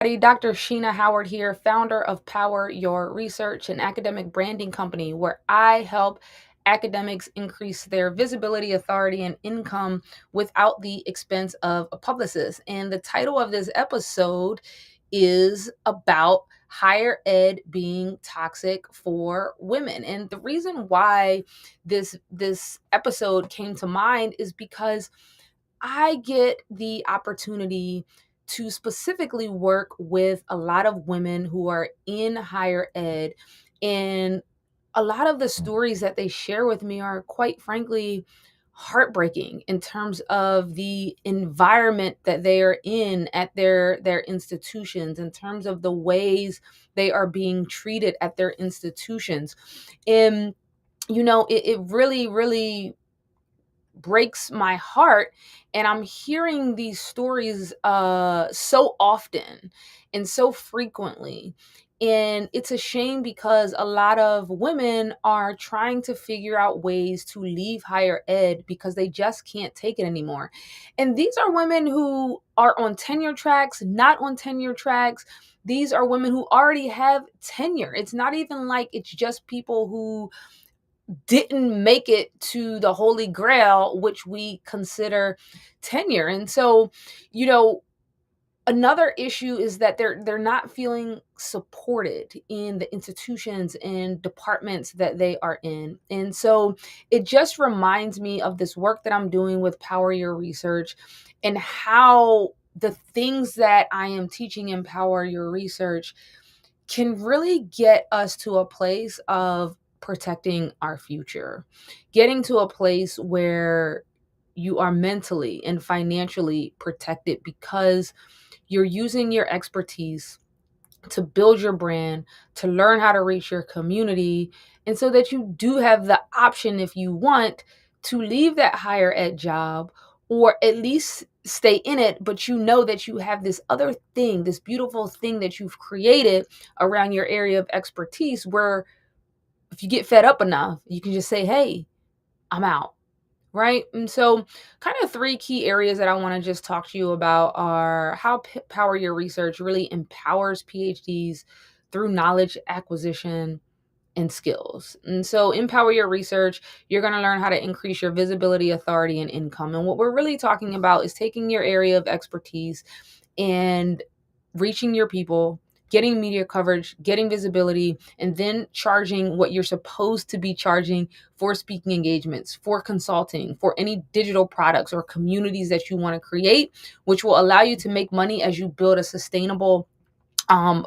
Dr. Sheena Howard here, founder of Power Your Research, an academic branding company where I help academics increase their visibility, authority, and income without the expense of a publicist. And the title of this episode is about higher ed being toxic for women. And the reason why this episode came to mind is because I get the opportunity to specifically work with a lot of women who are in higher ed. And a lot of the stories that they share with me are, quite frankly, heartbreaking in terms of the environment that they are in at their institutions, in terms of the ways they are being treated at their institutions. And it really breaks my heart. And I'm hearing these stories so often and so frequently. And it's a shame because a lot of women are trying to figure out ways to leave higher ed because they just can't take it anymore. And these are women who are on tenure tracks, not on tenure tracks. These are women who already have tenure. It's not even like it's just people who didn't make it to the holy grail, which we consider tenure. And so, you know, another issue is that they're not feeling supported in the institutions and departments that they are in. And so it just reminds me of this work that I'm doing with Power Your Research and how the things that I am teaching in Power Your Research can really get us to a place of protecting our future, getting to a place where you are mentally and financially protected because you're using your expertise to build your brand, to learn how to reach your community, and so that you do have the option, if you want, to leave that higher ed job or at least stay in it, but you know that you have this other thing, this beautiful thing that you've created around your area of expertise where if you get fed up enough, you can just say, hey, I'm out. Right. And so, kind of three key areas that I want to just talk to you about are how Power Your Research really empowers PhDs through knowledge acquisition and skills. And so, in Power Your Research, you're going to learn how to increase your visibility, authority, and income. And what we're really talking about is taking your area of expertise and reaching your people, getting media coverage, getting visibility, and then charging what you're supposed to be charging for speaking engagements, for consulting, for any digital products or communities that you want to create, which will allow you to make money as you build a sustainable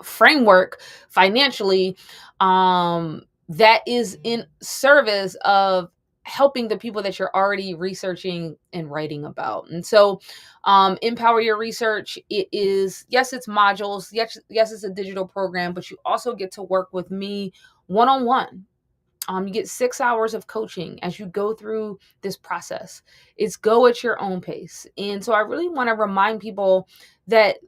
framework financially that is in service of helping the people that you're already researching and writing about. And so Empower Your Research, it is, yes, it's modules, yes, it's a digital program, but you also get to work with me one-on-one. You get 6 hours of coaching as you go through this process. It's go at your own pace. And so I really want to remind people that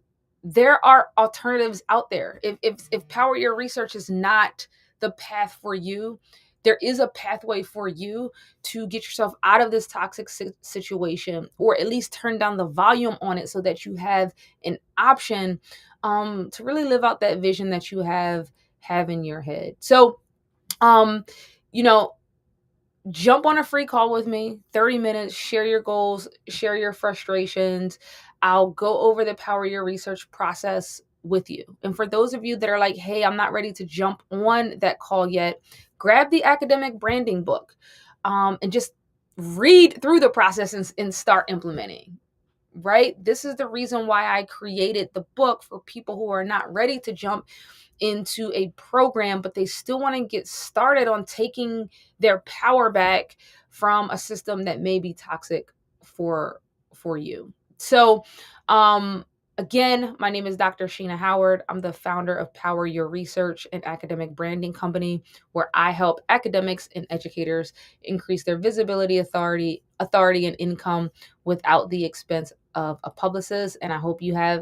there are alternatives out there. If Power Your Research is not the path for you, there is a pathway for you to get yourself out of this toxic situation, or at least turn down the volume on it so that you have an option to really live out that vision that you have in your head. So um, you know, jump on a free call with me, 30 minutes, share your goals, share your frustrations. I'll go over the Power Your Research process with you. And for those of you that are like, hey, I'm not ready to jump on that call yet, grab the academic branding book and just read through the process and start implementing. Right? This is the reason why I created the book for people who are not ready to jump into a program, but they still want to get started on taking their power back from a system that may be toxic for you. So, um, again, my name is Dr. Sheena Howard. I'm the founder of Power Your Research, an academic branding company where I help academics and educators increase their visibility, authority, and income without the expense of a publicist. And I hope you have